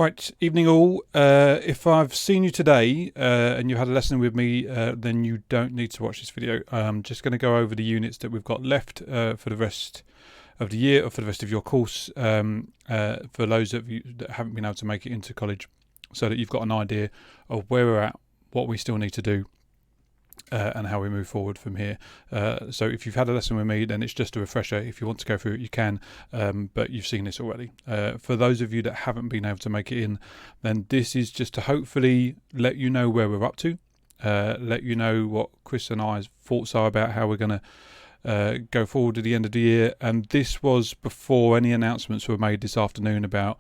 Right, evening all. If I've seen you today and you had a lesson with me, then you don't need to watch this video. I'm just going to go over the units that we've got left for the rest of the year, or for the rest of your course, for those of you that haven't been able to make it into college, so that you've got an idea of where we're at, what we still need to do, and how we move forward from here. So if you've had a lesson with me, then it's just a refresher. If you want to go through it, you can, but you've seen this already. For those of you that haven't been able to make it in, then this is just to hopefully let you know where we're up to, let you know what Chris and I's thoughts are about how we're going to go forward to the end of the year. And this was before any announcements were made this afternoon about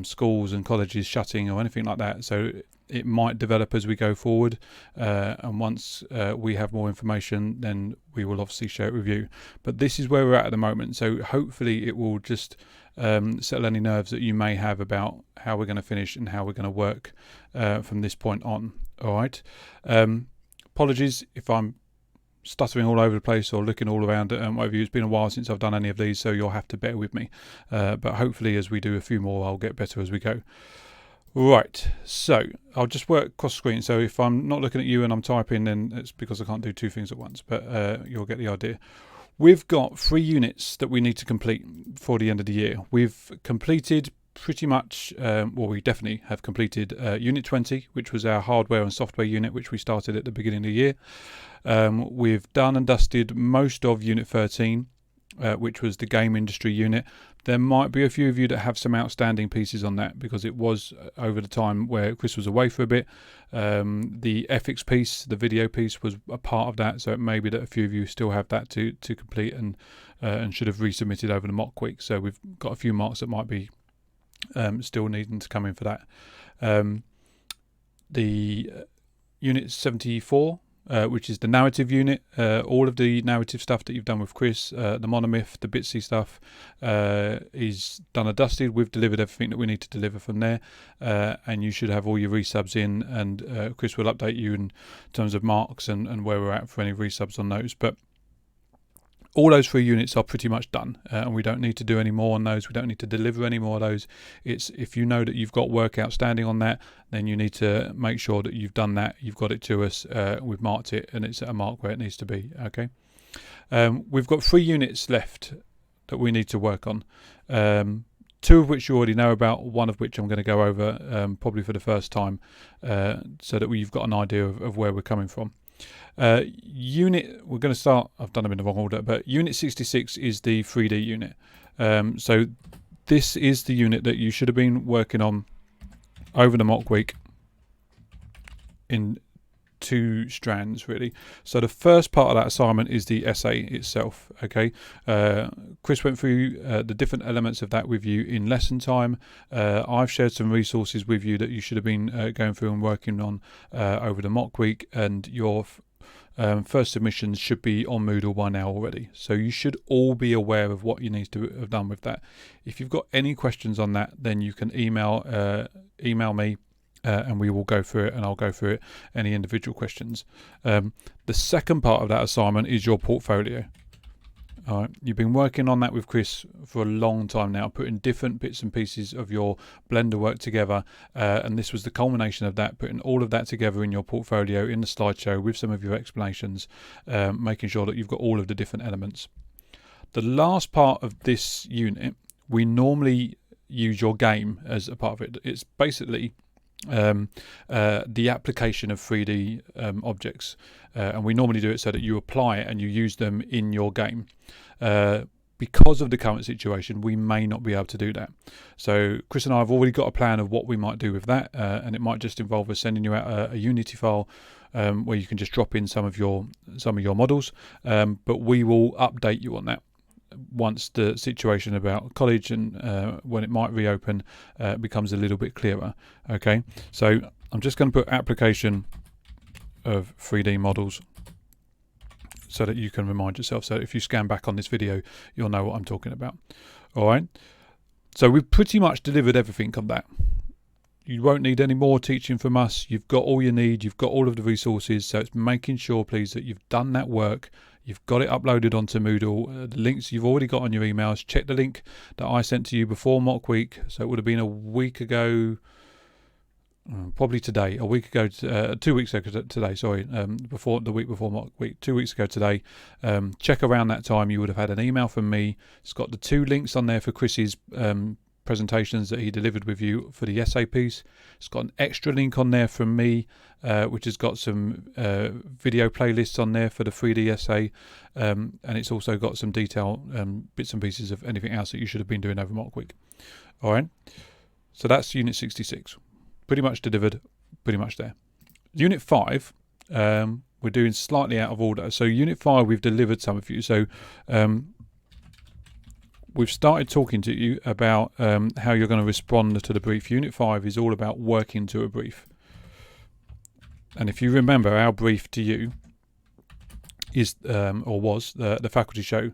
schools and colleges shutting or anything like that. So it might develop as we go forward, and once we have more information, then we will obviously share it with you. But this is where we're at the moment, so hopefully it will just settle any nerves that you may have about how we're going to finish and how we're going to work from this point on. All right. Apologies if I'm stuttering all over the place or looking all around and whatever. It's been a while since I've done any of these, so you'll have to bear with me, but hopefully as we do a few more, I'll get better as we go. Right, so I'll just work cross screen, so if I'm not looking at you and I'm typing, then it's because I can't do two things at once, but you'll get the idea. We've got 3 units that we need to complete for the end of the year. We've completed pretty much, we definitely have completed Unit 20, which was our hardware and software unit, which we started at the beginning of the year. We've done and dusted most of Unit 13, which was the game industry unit. There might be a few of you that have some outstanding pieces on that, because it was over the time where Chris was away for a bit. The ethics piece, the video piece, was a part of that, so it may be that a few of you still have that to complete and should have resubmitted over the mock week. So we've got a few marks that might be still needing to come in for that. The Unit 74, which is the narrative unit, all of the narrative stuff that you've done with Chris, the monomyth, the Bitsy stuff, is done and dusted. We've delivered everything that we need to deliver from there, and you should have all your resubs in, and Chris will update you in terms of marks and where we're at for any resubs on those. But all those 3 units are pretty much done, and we don't need to do any more on those. We don't need to deliver any more of those. It's, if you know that you've got work outstanding on that, then you need to make sure that you've done that, you've got it to us, we've marked it, and it's at a mark where it needs to be. Okay. We've got 3 units left that we need to work on, 2 of which you already know about, 1 of which I'm going to go over probably for the first time, so that you've got an idea of where we're coming from. We're going to start, I've done them in the wrong order, but Unit 66 is the 3D unit. So this is the unit that you should have been working on over the mock week in 2 strands, really. So the first part of that assignment is the essay itself. Okay, Chris went through the different elements of that with you in lesson time. I've shared some resources with you that you should have been going through and working on over the mock week, and your first submissions should be on Moodle by now already, so you should all be aware of what you need to have done with that. If you've got any questions on that, then you can email me, and we will go through it, and I'll go through it, any individual questions. The second part of that assignment is your portfolio. All right, you've been working on that with Chris for a long time now, putting different bits and pieces of your Blender work together, and this was the culmination of that, putting all of that together in your portfolio, in the slideshow, with some of your explanations, making sure that you've got all of the different elements. The last part of this unit, we normally use your game as a part of it. It's basically the application of 3D objects, and we normally do it so that you apply it and you use them in your game. Because of the current situation, we may not be able to do that. So Chris and I have already got a plan of what we might do with that, and it might just involve us sending you out a Unity file where you can just drop in some of your models, but we will update you on that once the situation about college and when it might reopen becomes a little bit clearer. Okay, so I'm just going to put application of 3D models so that you can remind yourself. So if you scan back on this video, you'll know what I'm talking about. All right, so we've pretty much delivered everything on that. You won't need any more teaching from us. You've got all you need. You've got all of the resources. So it's making sure, please, that you've done that work, You've got it uploaded onto Moodle. The links you've already got on your emails. Check the link that I sent to you before mock week. So it would have been a week ago, probably today, 2 weeks ago today, before the week before mock week, 2 weeks ago today. Check around that time, you would have had an email from me. It's got the 2 links on there for Chris's presentations that he delivered with you for the essay piece. It's got an extra link on there from me, which has got some video playlists on there for the 3D essay, and it's also got some detail bits and pieces of anything else that you should have been doing over mock week. All right, so that's Unit 66. Pretty much delivered, pretty much there. Unit 5, we're doing slightly out of order. So Unit 5, we've delivered some of you. So we've started talking to you about how you're going to respond to the brief. Unit 5 is all about working to a brief. And if you remember, our brief to you is, or was, the faculty show.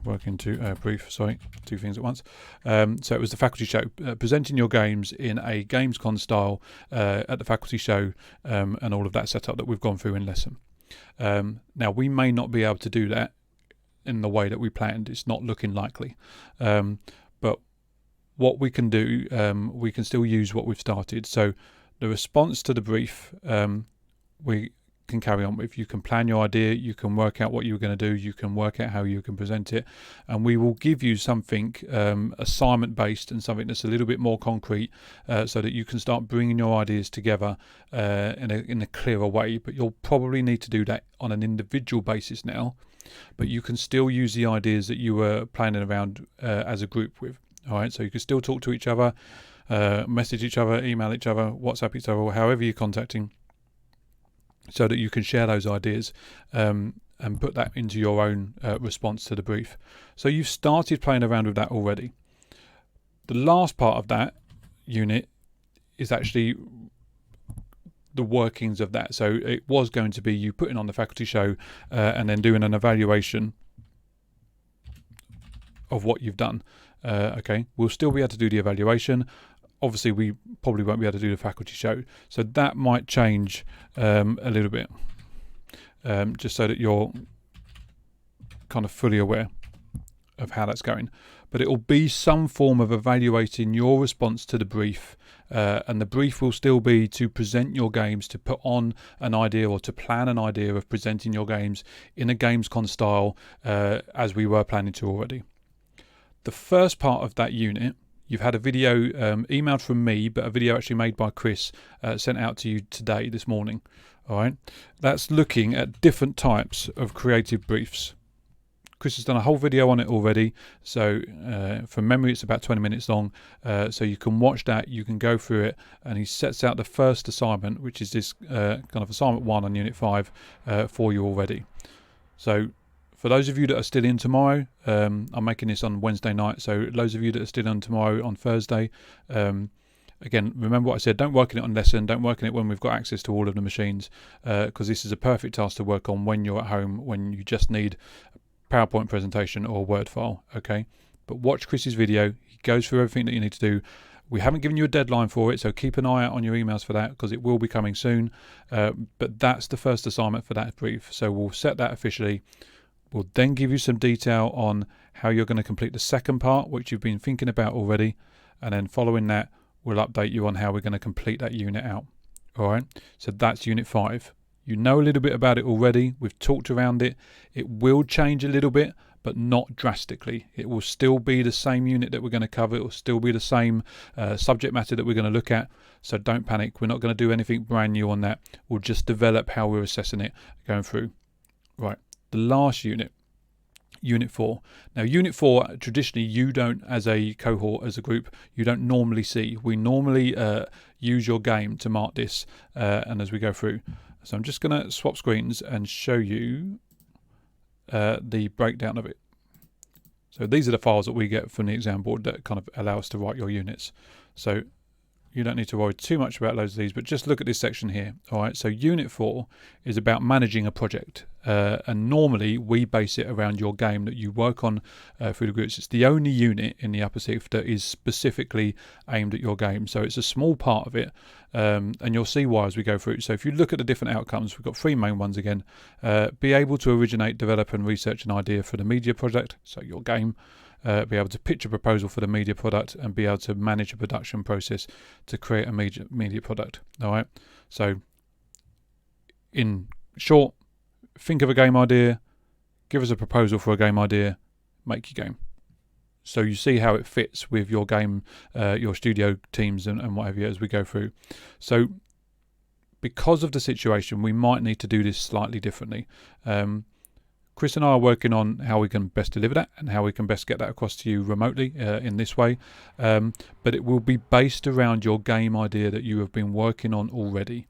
Working to a brief, sorry, 2 things at once. So it was the faculty show, presenting your games in a Gamescom style at the faculty show, and all of that setup that we've gone through in lesson. Now, we may not be able to do that in the way that we planned. It's not looking likely. But what we can do, we can still use what we've started. So the response to the brief, we can carry on with. You can plan your idea, you can work out what you're going to do, you can work out how you can present it, and we will give you something assignment based and something that's a little bit more concrete, so that you can start bringing your ideas together in a clearer way. But you'll probably need to do that on an individual basis now, but you can still use the ideas that you were planning around as a group with. All right, so you can still talk to each other, message each other, email each other, WhatsApp each other, or however you're contacting, so that you can share those ideas and put that into your own response to the brief. So you've started playing around with that already. The last part of that unit is actually the workings of that. So it was going to be you putting on the faculty show and then doing an evaluation of what you've done. Okay, we'll still be able to do the evaluation. Obviously, we probably won't be able to do the faculty show, so that might change a little bit, just so that you're kind of fully aware of how that's going. But it will be some form of evaluating your response to the brief, and the brief will still be to present your games, to put on an idea or to plan an idea of presenting your games in a Gamescom style, as we were planning to already. The first part of that unit, you've had a video emailed from me, but a video actually made by Chris, sent out to you today, this morning. All right, that's looking at different types of creative briefs. Chris has done a whole video on it already, so from memory it's about 20 minutes long, so you can watch that, you can go through it, and he sets out the first assignment, which is this kind of assignment 1 on Unit 5 for you already. So for those of you that are still in tomorrow, I'm making this on Wednesday night, so those of you that are still on tomorrow, on Thursday, again, remember what I said, don't work on it on lesson, don't work on it when we've got access to all of the machines, because this is a perfect task to work on when you're at home, when you just need a PowerPoint presentation or a Word file, okay? But watch Chris's video, he goes through everything that you need to do. We haven't given you a deadline for it, so keep an eye out on your emails for that, because it will be coming soon, but that's the first assignment for that brief, so we'll set that officially. We'll then give you some detail on how you're going to complete the second part, which you've been thinking about already. And then following that, we'll update you on how we're going to complete that unit out. All right. So that's Unit 5. You know a little bit about it already. We've talked around it. It will change a little bit, but not drastically. It will still be the same unit that we're going to cover. It will still be the same subject matter that we're going to look at. So don't panic. We're not going to do anything brand new on that. We'll just develop how we're assessing it going through. Right. The last unit, Unit 4. Now, Unit 4, traditionally, you don't, as a cohort, as a group, you don't normally see. We normally use your game to mark this, and as we go through. So I'm just going to swap screens and show you the breakdown of it. So these are the files that we get from the exam board that kind of allow us to write your units. So you don't need to worry too much about loads of these, but just look at this section here. All right, so Unit 4 is about managing a project. and normally we base it around your game that you work on through the groups. It's the only unit in the upper sixth that is specifically aimed at your game, so it's a small part of it, and you'll see why as we go through. So if you look at the different outcomes, we've got three main ones again. Be able to originate, develop and research an idea for the media project, so your game. Be able to pitch a proposal for the media product, and be able to manage a production process to create a media product. All right, so in short, think of a game idea, give us a proposal for a game idea, make your game. So you see how it fits with your game, your studio teams and whatever as we go through. So because of the situation, we might need to do this slightly differently. Chris and I are working on how we can best deliver that and how we can best get that across to you remotely in this way. But it will be based around your game idea that you have been working on already.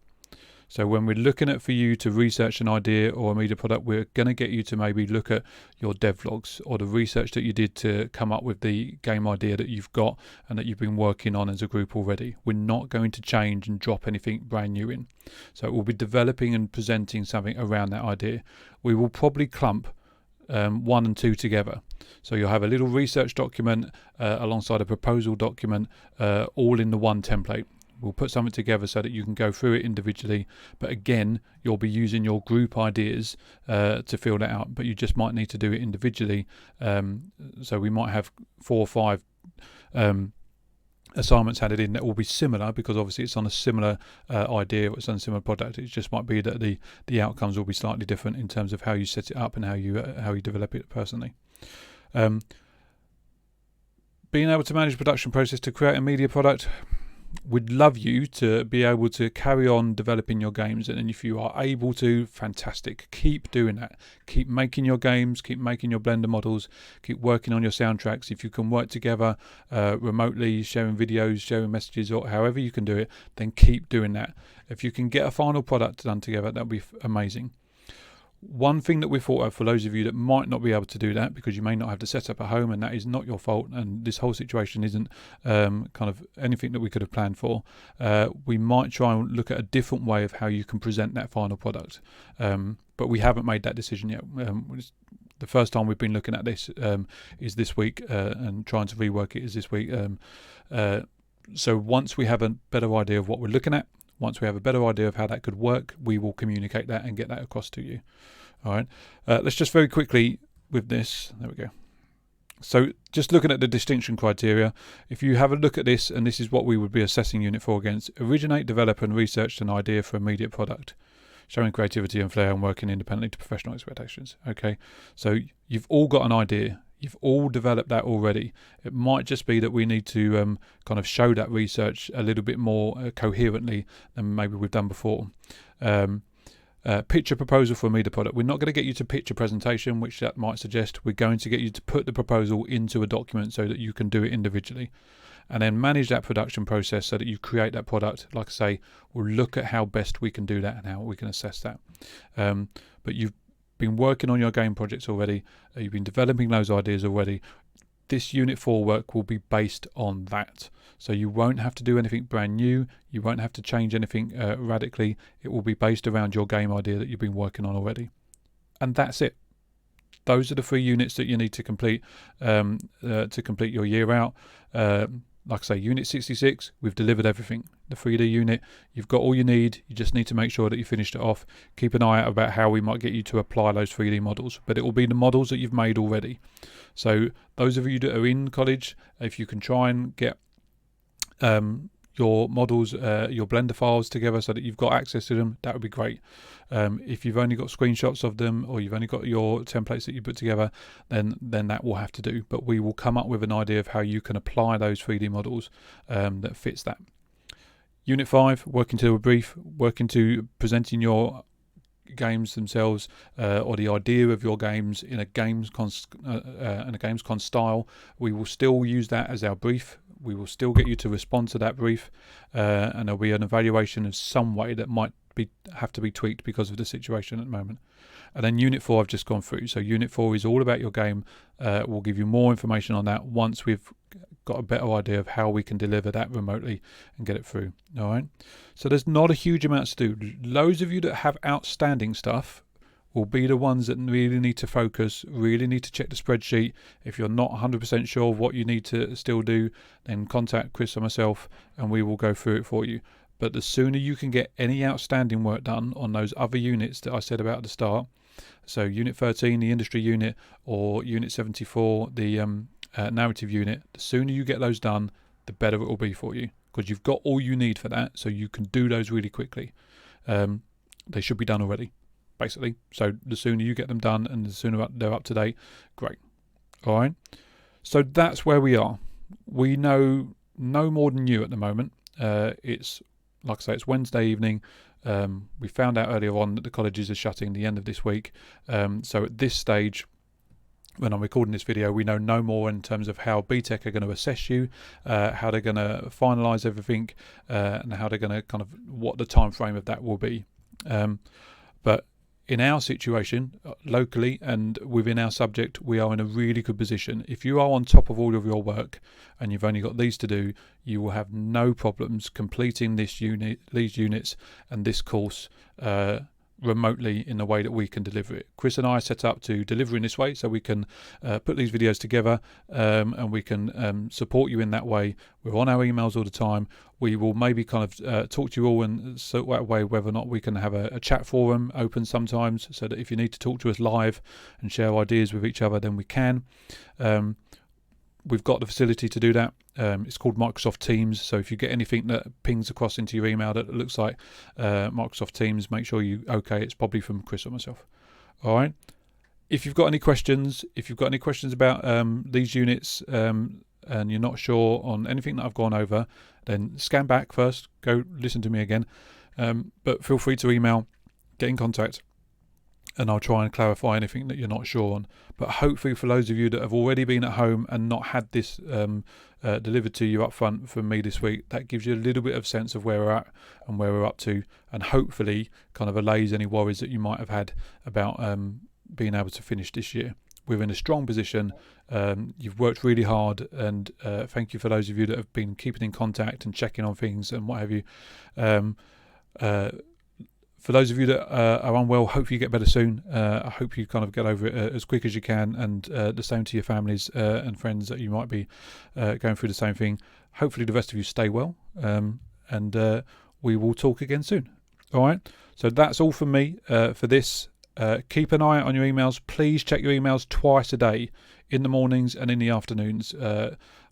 So when we're looking at for you to research an idea or a media product, we're going to get you to maybe look at your devlogs or the research that you did to come up with the game idea that you've got and that you've been working on as a group already. We're not going to change and drop anything brand new in. So we'll be developing and presenting something around that idea. We will probably clump 1 and 2 together. So you'll have a little research document alongside a proposal document, all in the one template. We'll put something together so that you can go through it individually, but again, you'll be using your group ideas to fill that out, but you just might need to do it individually. So we might have 4 or 5 assignments added in that will be similar, because obviously it's on a similar idea, it's on a similar product. It just might be that the outcomes will be slightly different in terms of how you set it up and how you develop it personally. Being able to manage production process to create a media product. We'd love you to be able to carry on developing your games, and if you are able to, fantastic. Keep doing that. Keep making your games, keep making your Blender models, keep working on your soundtracks. If you can work together remotely, sharing videos, sharing messages, or however you can do it, then keep doing that. If you can get a final product done together, that would be amazing. One thing that we thought of for those of you that might not be able to do that because you may not have the setup at home, and that is not your fault, and this whole situation isn't kind of anything that we could have planned for, we might try and look at a different way of how you can present that final product, but we haven't made that decision yet. The first time we've been looking at this is this week, and trying to rework it is this week. So once we have a better idea of what we're looking at, once we have a better idea of how that could work, we will communicate that and get that across to you. All right. Let's just very quickly with this. There we go. So just looking at the distinction criteria, if you have a look at this, and this is what we would be assessing Unit 4 against: originate, develop and research an idea for a media product, showing creativity and flair and working independently to professional expectations. Okay. So you've all got an idea. You've all developed that already. It might just be that we need to kind of show that research a little bit more coherently than maybe we've done before. Pitch a proposal for a media product. We're not going to get you to pitch a presentation, which that might suggest. We're going to get you to put the proposal into a document so that you can do it individually. And then manage that production process so that you create that product. Like I say, we'll look at how best we can do that and how we can assess that. But you've been working on your game projects already, you've been developing those ideas already. This Unit 4 work will be based on that. So you won't have to do anything brand new, you won't have to change anything radically. It will be based around your game idea that you've been working on already. And that's it. Those are the 3 units that you need to complete your year out. Like I say, Unit 66, we've delivered everything. The 3D unit, you've got all you need. You just need to make sure that you finished it off. Keep an eye out about how we might get you to apply those 3D models, but it will be the models that you've made already. So those of you that are in college, if you can try and get your models, your Blender files together so that you've got access to them, that would be great. If you've only got screenshots of them, or you've only got your templates that you put together, then that will have to do. But we will come up with an idea of how you can apply those 3D models that fits that. Unit 5, working to a brief, working to presenting your games themselves, or the idea of your games in a Gamescom style. We will still use that as our brief. We will still get you to respond to that brief, and there'll be an evaluation of some way that might have to be tweaked because of the situation at the moment. And then Unit 4 I've just gone through. So Unit 4 is all about your game. We'll give you more information on that once we've got a better idea of how we can deliver that remotely and get it through. All right. So there's not a huge amount to do. Loads of you that have outstanding stuff, will be the ones that really need to focus, really need to check the spreadsheet. If you're not 100% sure of what you need to still do, then contact Chris or myself and we will go through it for you. But the sooner you can get any outstanding work done on those other units that I said about at the start, so Unit 13, the industry unit, or Unit 74, the narrative unit, the sooner you get those done, the better it will be for you, because you've got all you need for that, so you can do those really quickly. They should be done already, basically. So the sooner you get them done and the sooner they're up to date, great. All right. So that's where we are. We know no more than you at the moment. It's, like I say, it's Wednesday evening. We found out earlier on that the colleges are shutting the end of this week. So at this stage, when I'm recording this video, we know no more in terms of how BTEC are going to assess you, how they're going to finalise everything, and how they're going to kind of what the time frame of that will be. But in our situation, locally and within our subject, we are in a really good position. If you are on top of all of your work and you've only got these to do, you will have no problems completing these units and this course remotely in the way that we can deliver it. Chris and I are set up to deliver in this way, so we can put these videos together and we can support you in that way. We're on our emails all the time. We will maybe kind of talk to you all and sort that way whether or not we can have a chat forum open sometimes, so that if you need to talk to us live and share ideas with each other, then we can. We've got the facility to do that. It's called Microsoft Teams. So if you get anything that pings across into your email that looks like Microsoft Teams, make sure you it's probably from Chris or myself. All right. If you've got any questions, about these units and you're not sure on anything that I've gone over, then scan back first, go listen to me again. But feel free to email, get in contact, and I'll try and clarify anything that you're not sure on. But hopefully for those of you that have already been at home and not had this delivered to you up front from me this week, that gives you a little bit of sense of where we're at and where we're up to, and hopefully kind of allays any worries that you might have had about being able to finish this year. We're in a strong position. You've worked really hard, and thank you for those of you that have been keeping in contact and checking on things and what have you. For those of you that are unwell, hopefully you get better soon. I hope you kind of get over it as quick as you can, and the same to your families and friends that you might be going through the same thing. Hopefully the rest of you stay well, and we will talk again soon. All right, so that's all from me for this. Keep an eye out on your emails. Please check your emails twice a day, in the mornings and in the afternoons.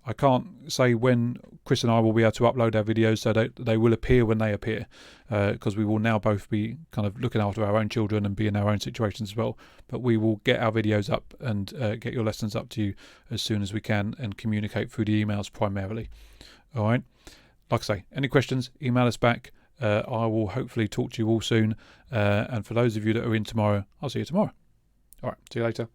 I can't say when Chris and I will be able to upload our videos, so they will appear when they appear, because we will now both be kind of looking after our own children and be in our own situations as well. But we will get our videos up and get your lessons up to you as soon as we can, and communicate through the emails primarily. All right. Like I say, any questions, email us back. I will hopefully talk to you all soon. And for those of you that are in tomorrow, I'll see you tomorrow. All right. See you later.